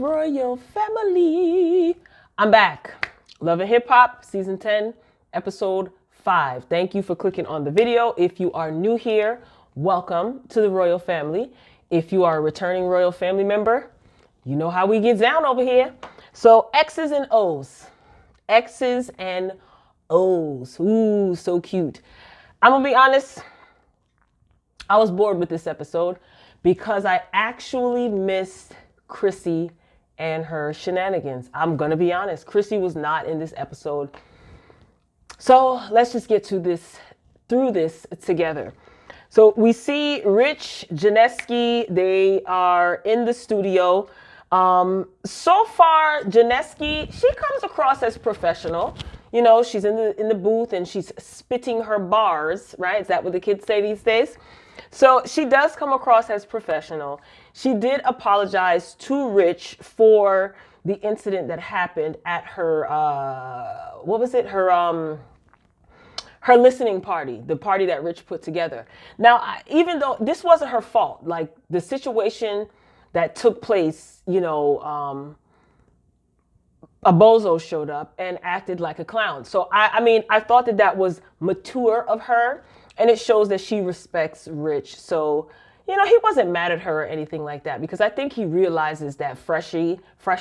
Royal Family. I'm back. Love and Hip Hop, Season 10, Episode 5. Thank you for clicking on the video. If you are new here, welcome to the Royal Family. If you are a returning Royal Family member, you know how we get down over here. So X's and O's. X's and O's. Ooh, so cute. I'm going to be honest. I was bored with this episode because I actually missed Chrissy and her shenanigans. I'm going to be honest. Chrissy was not in this episode. So let's just get through this together. So we see Rich, Jennaske, they are in the studio. So far, Jennaske, she comes across as professional. You know, she's in the booth and she's spitting her bars, right? Is that what the kids say these days? So she does come across as professional. She did apologize to Rich for the incident that happened at her, what was it? Her listening party, the party that Rich put together. Now, even though this wasn't her fault, like the situation that took place, you know, a bozo showed up and acted like a clown. So I mean, I thought that was mature of her. And it shows that she respects Rich. So, you know, he wasn't mad at her or anything like that, because I think he realizes that Phresher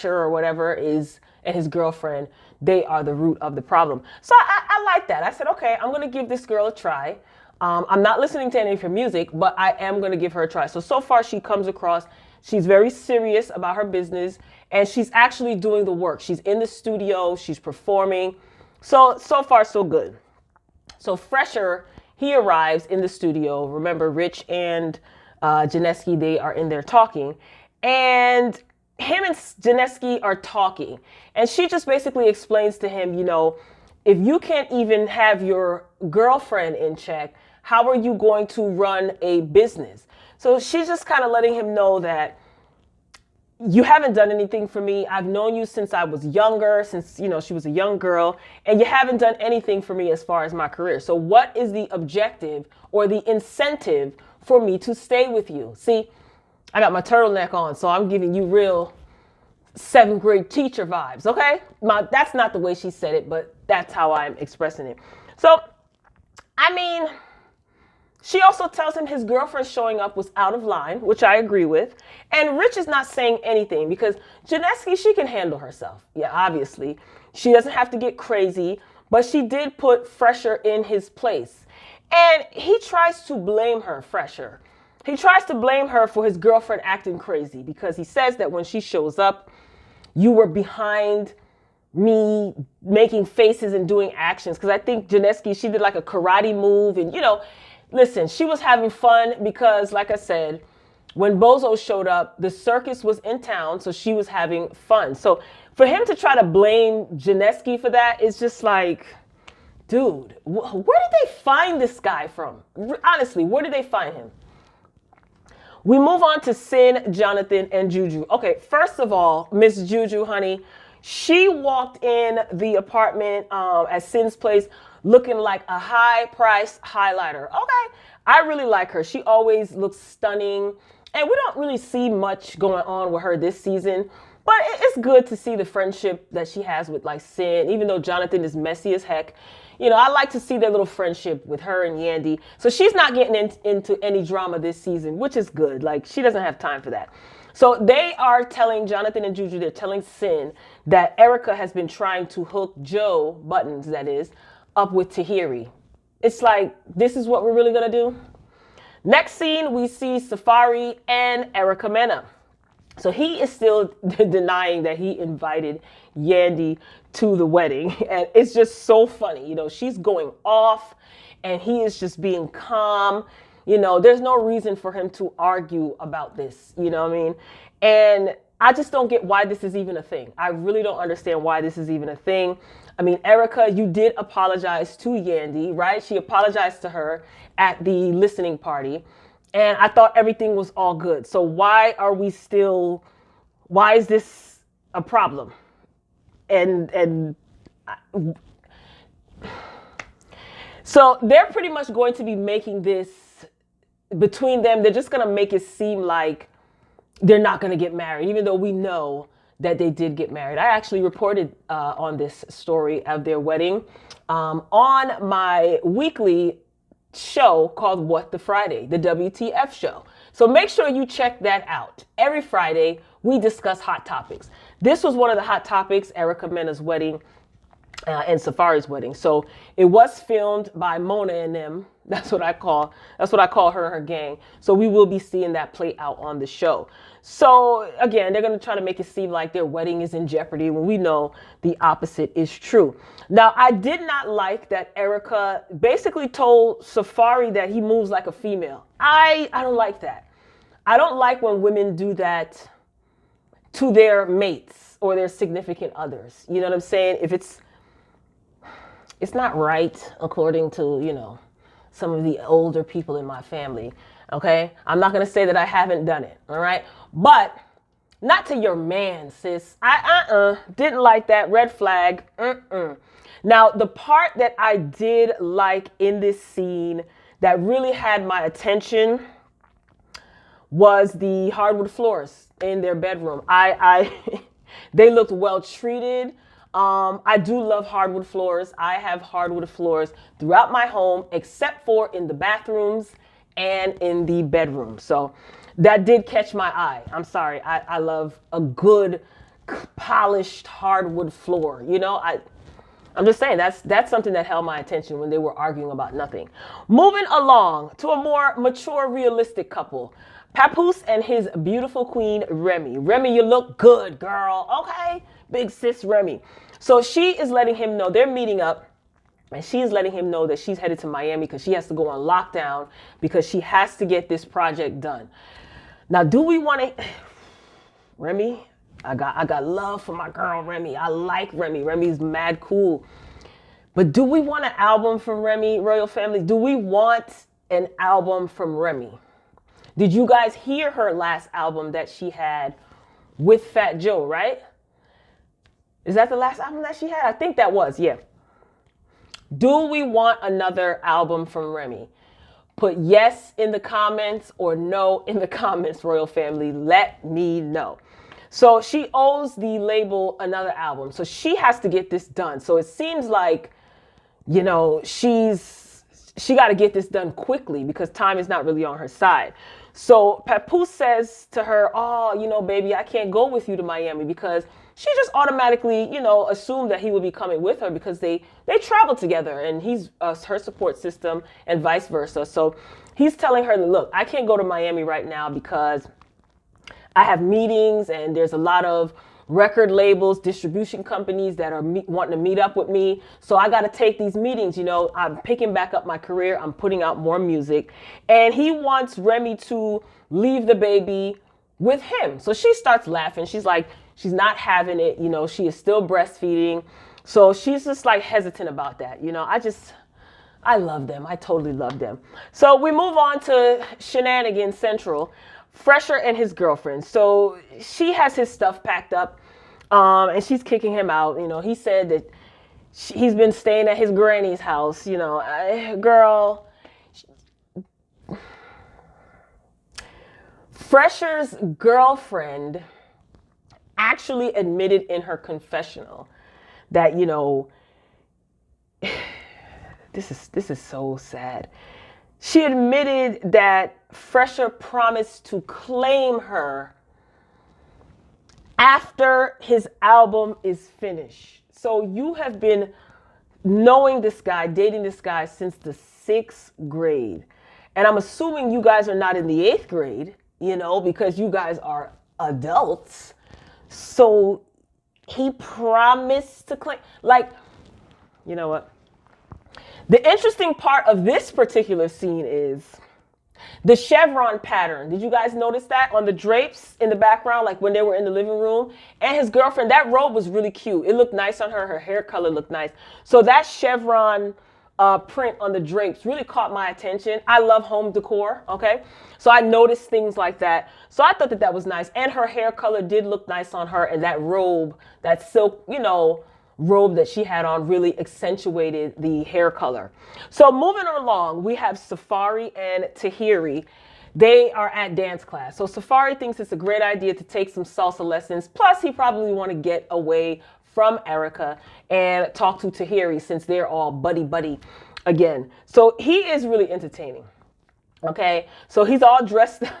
or whatever is, and his girlfriend, they are the root of the problem. So I like that. I said, okay, I'm going to give this girl a try. I'm not listening to any of her music, but I am going to give her a try. So far she comes across, she's very serious about her business, and she's actually doing the work. She's in the studio, she's performing. So far so good. So Phresher, he arrives in the studio. Remember, Rich and Jennaske, they are in there talking. And him and Jennaske are talking. And she just basically explains to him, you know, if you can't even have your girlfriend in check, how are you going to run a business? So she's just kind of letting him know that you haven't done anything for me. I've known you since I was younger, since, you know, she was a young girl, and you haven't done anything for me as far as my career. So what is the objective or the incentive for me to stay with you? See, I got my turtleneck on, so I'm giving you real 7th grade teacher vibes, okay? That's not the way she said it, but that's how I'm expressing it. So, I mean, she also tells him his girlfriend showing up was out of line, which I agree with. And Rich is not saying anything because Jennaske, she can handle herself. Yeah, obviously. She doesn't have to get crazy, but she did put Phresher in his place. And he tries to blame her, Phresher. He tries to blame her for his girlfriend acting crazy because he says that when she shows up, you were behind me making faces and doing actions. Because I think Jennaske, she did like a karate move and, you know, listen, she was having fun because, like I said, when Bozo showed up, the circus was in town, so she was having fun. So for him to try to blame Jennaske for that is just like, dude, where did they find this guy from? Honestly, where did they find him? We move on to Cyn, Jonathan, and Juju. Okay, first of all, Miss Juju, honey, she walked in the apartment at Cyn's place looking like a high-priced highlighter. Okay, I really like her. She always looks stunning. And we don't really see much going on with her this season. But it's good to see the friendship that she has with, like, Cyn, even though Jonathan is messy as heck. You know, I like to see their little friendship with her and Yandy. So she's not getting into any drama this season, which is good. Like, she doesn't have time for that. So they are telling, Jonathan and Juju, they're telling Cyn that Erica has been trying to hook Joe Budden, that is, up with Tahiry. It's like, this is what we're really going to do? Next scene, we see Safaree and Erica Mena. So he is still denying that he invited Yandy to the wedding. And it's just so funny. You know, she's going off and he is just being calm. You know, there's no reason for him to argue about this. You know what I mean? And I just don't get why this is even a thing. I really don't understand why this is even a thing. I mean, Erica, you did apologize to Yandy, right? She apologized to her at the listening party. And I thought everything was all good. So why is this a problem? So they're pretty much going to be making this between them. They're just going to make it seem like they're not going to get married, even though we know that they did get married. I actually reported on this story of their wedding on my weekly show called What the Friday, the WTF show. So make sure you check that out. Every Friday, we discuss hot topics. This was one of the hot topics, Erica Mena's wedding and Safaree's wedding. So it was filmed by Mona and them. That's what I call her and her gang. So we will be seeing that play out on the show. So again, they're going to try to make it seem like their wedding is in jeopardy when we know the opposite is true. Now, I did not like that Erica basically told Safaree that he moves like a female. I don't like that. I don't like when women do that to their mates or their significant others. You know what I'm saying? If it's not right according to, you know, some of the older people in my family. Okay. I'm not going to say that I haven't done it. All right. But not to your man, sis. I didn't like that. Red flag. Now, the part that I did like in this scene that really had my attention was the hardwood floors in their bedroom. They looked well treated. I do love hardwood floors. I have hardwood floors throughout my home, except for in the bathrooms and in the bedroom. So that did catch my eye. I'm sorry. I love a good polished hardwood floor. You know, I'm just saying that's something that held my attention when they were arguing about nothing. Moving along to a more mature, realistic couple. Papoose and his beautiful queen, Remy. Remy, you look good, girl. Okay. Big sis Remy. So she is letting him know they're meeting up, and she's letting him know that she's headed to Miami because she has to go on lockdown because she has to get this project done. Now, do we want to... Remy, I got love for my girl Remy. I like Remy. Remy's mad cool. But do we want an album from Remy, Royal Family? Do we want an album from Remy? Did you guys hear her last album that she had with Fat Joe, right? Is that the last album that she had? I think that was, yeah. Do we want another album from Remy? Put yes in the comments or no in the comments, Royal Family. Let me know. So she owes the label another album. So she has to get this done. So it seems like, you know, she got to get this done quickly because time is not really on her side. So Papoose says to her, oh, you know, baby, I can't go with you to Miami because she just automatically, you know, assumed that he would be coming with her because they travel together and he's her support system and vice versa. So he's telling her, look, I can't go to Miami right now because I have meetings and there's a lot of record labels, distribution companies that are wanting to meet up with me. So I got to take these meetings. You know, I'm picking back up my career. I'm putting out more music. And he wants Remy to leave the baby with him. So she starts laughing. She's like, she's not having it. You know, she is still breastfeeding. So she's just like hesitant about that. You know, I love them. I totally love them. So we move on to Shenanigans Central. Phresher and his girlfriend. So she has his stuff packed up and she's kicking him out. You know, he said that he's been staying at his granny's house. You know, girl. Phresher's girlfriend actually admitted in her confessional that, you know, this is so sad. She admitted that Phresher promised to claim her after his album is finished. So you have been knowing this guy, dating this guy since the 6th grade. And I'm assuming you guys are not in the 8th grade, you know, because you guys are adults. So he promised to claim, like, you know what? The interesting part of this particular scene is the chevron pattern. Did you guys notice that on the drapes in the background, like when they were in the living room? And his girlfriend, that robe was really cute. It looked nice on her. Her hair color looked nice. So that chevron print on the drapes really caught my attention. I love home decor, okay? So I noticed things like that. So I thought that that was nice. And her hair color did look nice on her. And that robe, that silk, you know, robe that she had on really accentuated the hair color. So moving along, we have Safaree and Tahiry. they are at dance class. So Safaree thinks it's a great idea to take some salsa lessons. Plus, he probably want to get away from Erica and talk to Tahiry since they're all buddy-buddy again. So he is really entertaining. Okay, so he's all dressed up.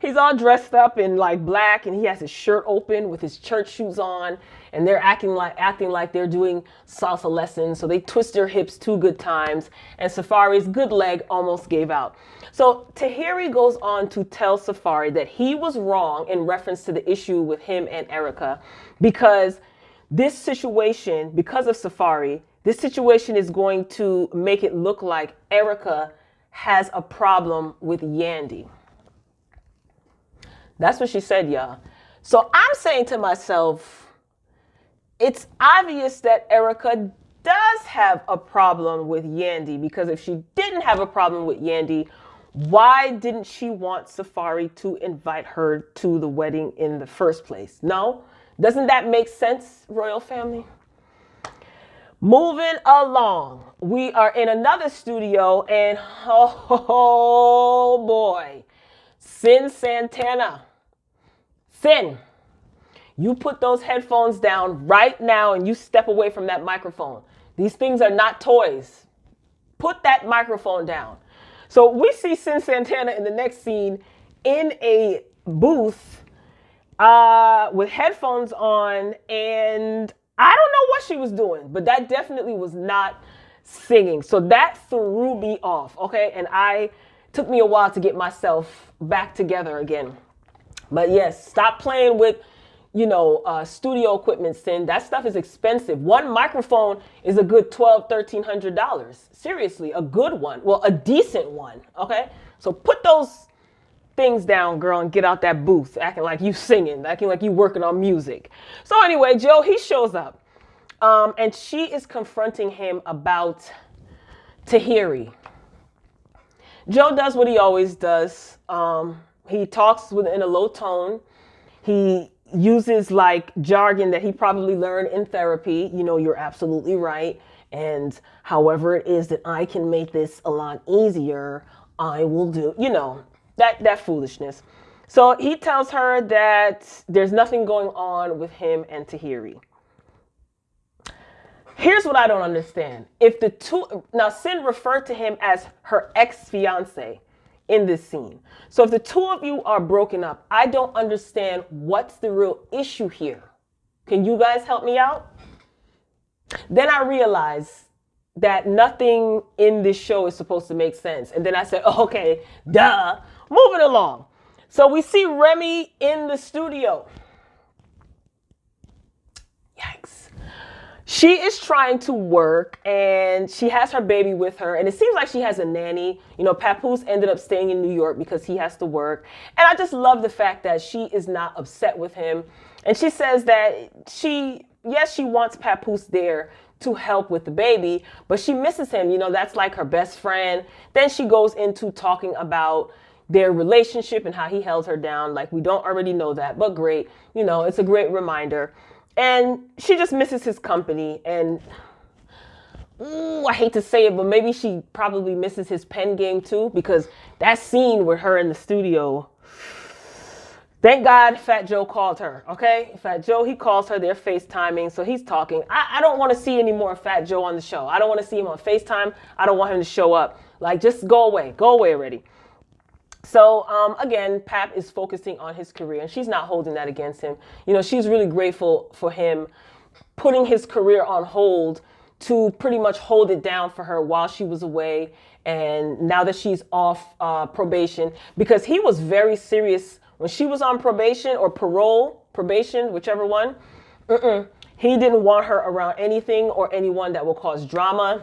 He's all dressed up in like black, and he has his shirt open with his church shoes on, and they're acting like they're doing salsa lessons. So they twist their hips 2 good times, and Safaree's good leg almost gave out. So Tahiry goes on to tell Safaree that he was wrong in reference to the issue with him and Erica, because this situation, because of Safaree, this situation is going to make it look like Erica has a problem with Yandy. That's what she said, y'all. So I'm saying to myself, it's obvious that Erica does have a problem with Yandy, because if she didn't have a problem with Yandy, why didn't she want Safaree to invite her to the wedding in the first place? No? Doesn't that make sense, royal family? Moving along, we are in another studio, and oh boy, Cyn Santana. Cyn, you put those headphones down right now and you step away from that microphone. These things are not toys. Put that microphone down. So we see Cyn Santana in the next scene in a booth with headphones on, and I don't know what she was doing, but that definitely was not singing. So that threw me off, okay? And took me a while to get myself back together again. But yes, stop playing with, studio equipment, Cyn. That stuff is expensive. One microphone is a good $1,200, $1,300. Seriously, a good one. Well, a decent one, okay? So put those things down, girl, and get out that booth acting like you singing, acting like you working on music. So anyway, Joe, he shows up, and she is confronting him about Tahiry. Joe does what he always does. He talks in a low tone. He uses like jargon that he probably learned in therapy. You're absolutely right. And however it is that I can make this a lot easier, I will do, that foolishness. So he tells her that there's nothing going on with him and Tahiry. Here's what I don't understand. Now Cyn referred to him as her ex-fiance in this scene. So if the two of you are broken up, I don't understand what's the real issue here. Can you guys help me out? Then I realized that nothing in this show is supposed to make sense. And then I said, oh, okay, duh. Moving along. So we see Remy in the studio. Yikes. She is trying to work, and she has her baby with her, and it seems like she has a nanny. Papoose ended up staying in New York because he has to work. And I just love the fact that she is not upset with him. And she says that she wants Papoose there to help with the baby, but she misses him. That's like her best friend. Then she goes into talking about their relationship and how he held her down. Like, we don't already know that, but great. It's a great reminder. And she just misses his company. And I hate to say it, but maybe she probably misses his pen game too, because that scene with her in the studio, thank God Fat Joe called her, okay? Fat Joe, he calls her, they're FaceTiming, so he's talking. I don't want to see any more Fat Joe on the show. I don't want to see him on FaceTime. I don't want him to show up. Like, just go away already. So, again, Pap is focusing on his career, and she's not holding that against him. She's really grateful for him putting his career on hold to pretty much hold it down for her while she was away, and now that she's off probation, because he was very serious when she was on probation or probation, whichever one. He didn't want her around anything or anyone that will cause drama.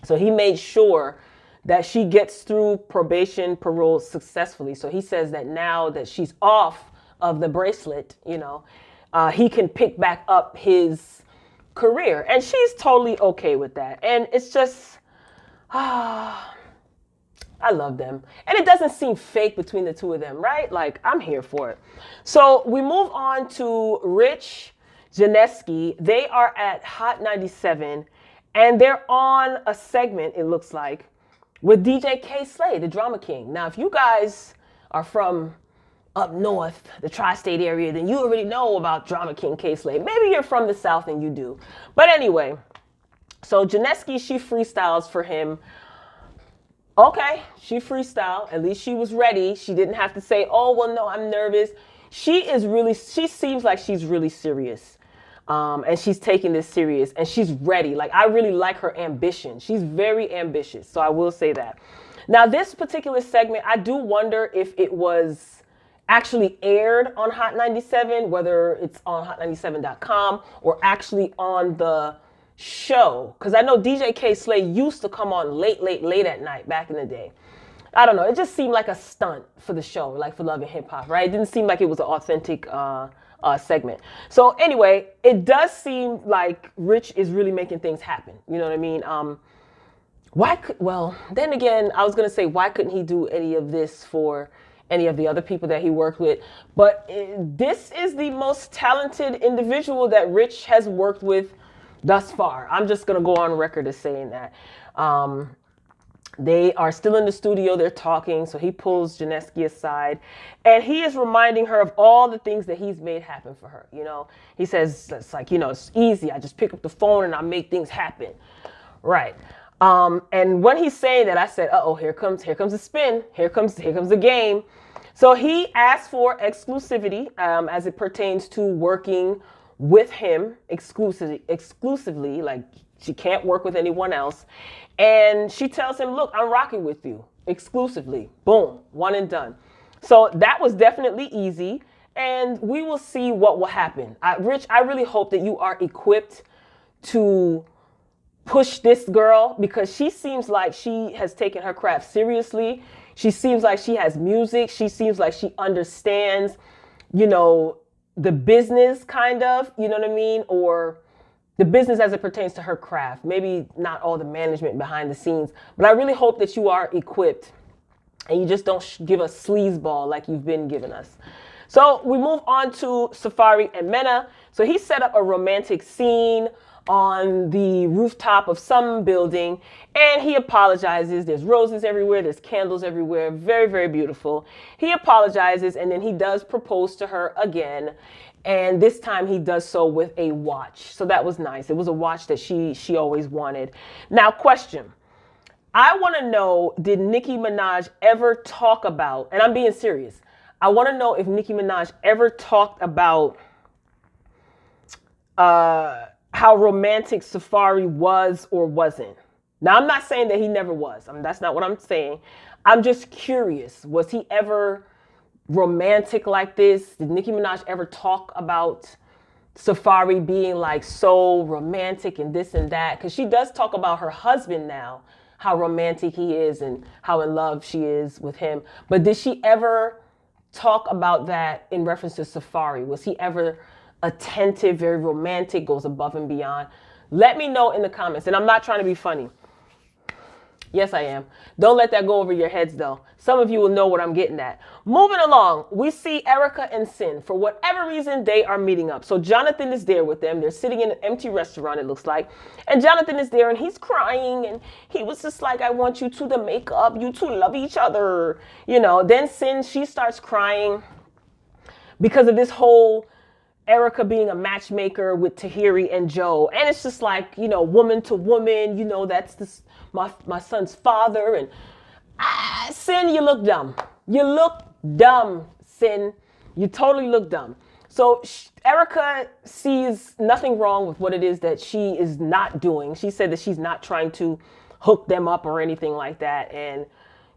So he made sure that she gets through probation, parole successfully. So he says that now that she's off of the bracelet, he can pick back up his career. And she's totally okay with that. And it's just, I love them. And it doesn't seem fake between the two of them, right? Like, I'm here for it. So we move on to Rich, Jennaske. They are at Hot 97, and they're on a segment, it looks like, with DJ K Slay, the Drama King. Now, if you guys are from up north, the tri-state area, then you already know about Drama King K Slay. Maybe you're from the South and you do. But anyway, so Jennaske, she freestyles for him. Okay, she freestyled. At least she was ready. She didn't have to say, oh, well, no, I'm nervous. She seems like she's really serious. And she's taking this serious and she's ready. Like, I really like her ambition. She's very ambitious. So I will say that. Now, this particular segment, I do wonder if it was actually aired on Hot 97, whether it's on hot97.com or actually on the show. Because I know DJ K Slay used to come on late at night back in the day. I don't know. It just seemed like a stunt for the show, like for Love and Hip Hop, right? It didn't seem like it was an authentic segment. So anyway, it does seem like Rich is really making things happen. You know what I mean? Then again, I was going to say, why couldn't he do any of this for any of the other people that he worked with? But this is the most talented individual that Rich has worked with thus far. I'm just going to go on record as saying that. They are still in the studio. They're talking. So he pulls Jennaske aside and he is reminding her of all the things that he's made happen for her. You know, he says, it's like, you know, it's easy. I just pick up the phone and I make things happen. Right. And when he's saying that, I said, uh-oh, here comes the spin. Here comes the game. So he asked for exclusivity as it pertains to working with him exclusively, like she can't work with anyone else. And she tells him, look, I'm rocking with you exclusively. Boom, one and done. So that was definitely easy. And we will see what will happen. Rich, I really hope that you are equipped to push this girl, because she seems like she has taken her craft seriously. She seems like she has music. She seems like she understands, you know, the business kind of, you know what I mean? Or the business as it pertains to her craft. Maybe not all the management behind the scenes, but I really hope that you are equipped and you just don't give us sleazeball like you've been giving us. So we move on to Safaree and Mena. So he set up a romantic scene on the rooftop of some building and he apologizes. There's roses everywhere. There's candles everywhere. Very, very beautiful. He apologizes and then he does propose to her again. And this time he does so with a watch. So that was nice. It was a watch that she always wanted. Now, question. I want to know, did Nicki Minaj ever talk about, and I'm being serious, I want to know if Nicki Minaj ever talked about how romantic Safaree was or wasn't. Now, I'm not saying that he never was. I mean, that's not what I'm saying. I'm just curious. Was he ever romantic like this? Did Nicki Minaj ever talk about Safaree being like so romantic and this and that? Because she does talk about her husband now, how romantic he is and how in love she is with him. But did she ever talk about that in reference to Safaree? Was he ever attentive, very romantic, goes above and beyond? Let me know in the comments. And I'm not trying to be funny. Yes, I am. Don't let that go over your heads, though. Some of you will know what I'm getting at. Moving along, we see Erica and Cyn. For whatever reason, they are meeting up. So Jonathan is there with them. They're sitting in an empty restaurant, it looks like. And Jonathan is there, and he's crying. And he was just like, I want you two to make up. You two love each other. You know, then Cyn, she starts crying because of this whole Erica being a matchmaker with Tahiry and Joe. And it's just like, you know, woman to woman, you know, that's this, my son's father. And Cyn, you look dumb. You look dumb, Cyn. You totally look dumb. So Erica sees nothing wrong with what it is that she is not doing. She said that she's not trying to hook them up or anything like that. And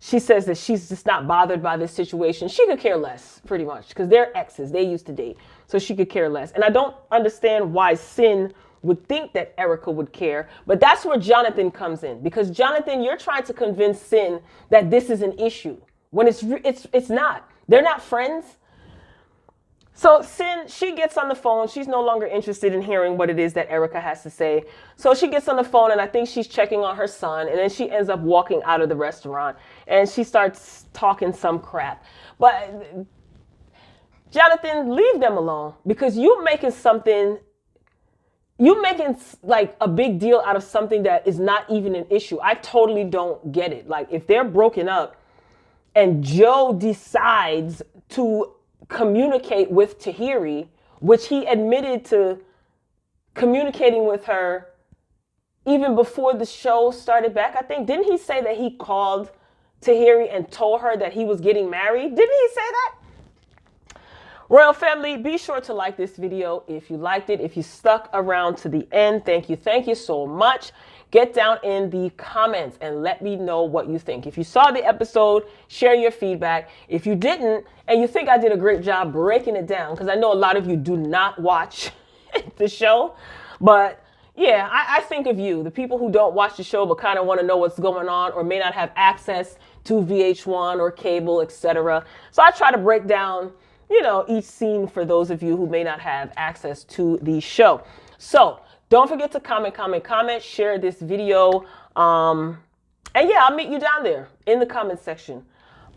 she says that she's just not bothered by this situation. She could care less, pretty much, because they're exes. They used to date. So she could care less. And I don't understand why Cyn would think that Erica would care. But that's where Jonathan comes in. Because, Jonathan, you're trying to convince Cyn that this is an issue. When it's not. They're not friends. So Cyn, she gets on the phone. She's no longer interested in hearing what it is that Erica has to say. So she gets on the phone, and I think she's checking on her son. And then she ends up walking out of the restaurant. And she starts talking some crap. But Jonathan, leave them alone. Because you're making something, you making like a big deal out of something that is not even an issue. I totally don't get it. Like, if they're broken up and Joe decides to communicate with Tahiry, which he admitted to communicating with her even before the show started back, I think. Didn't he say that he called Tahiry and told her that he was getting married? Didn't he say that? Royal family, be sure to like this video if you liked it. If you stuck around to the end, thank you. Thank you so much. Get down in the comments and let me know what you think. If you saw the episode, share your feedback. If you didn't, and you think I did a great job breaking it down, because I know a lot of you do not watch the show, but yeah, I think of you, the people who don't watch the show but kind of want to know what's going on or may not have access to VH1 or cable, etc. So I try to break down, you know, each scene for those of you who may not have access to the show. So don't forget to comment, share this video. And yeah, I'll meet you down there in the comment section.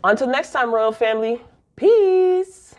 Until next time, Royal family, peace.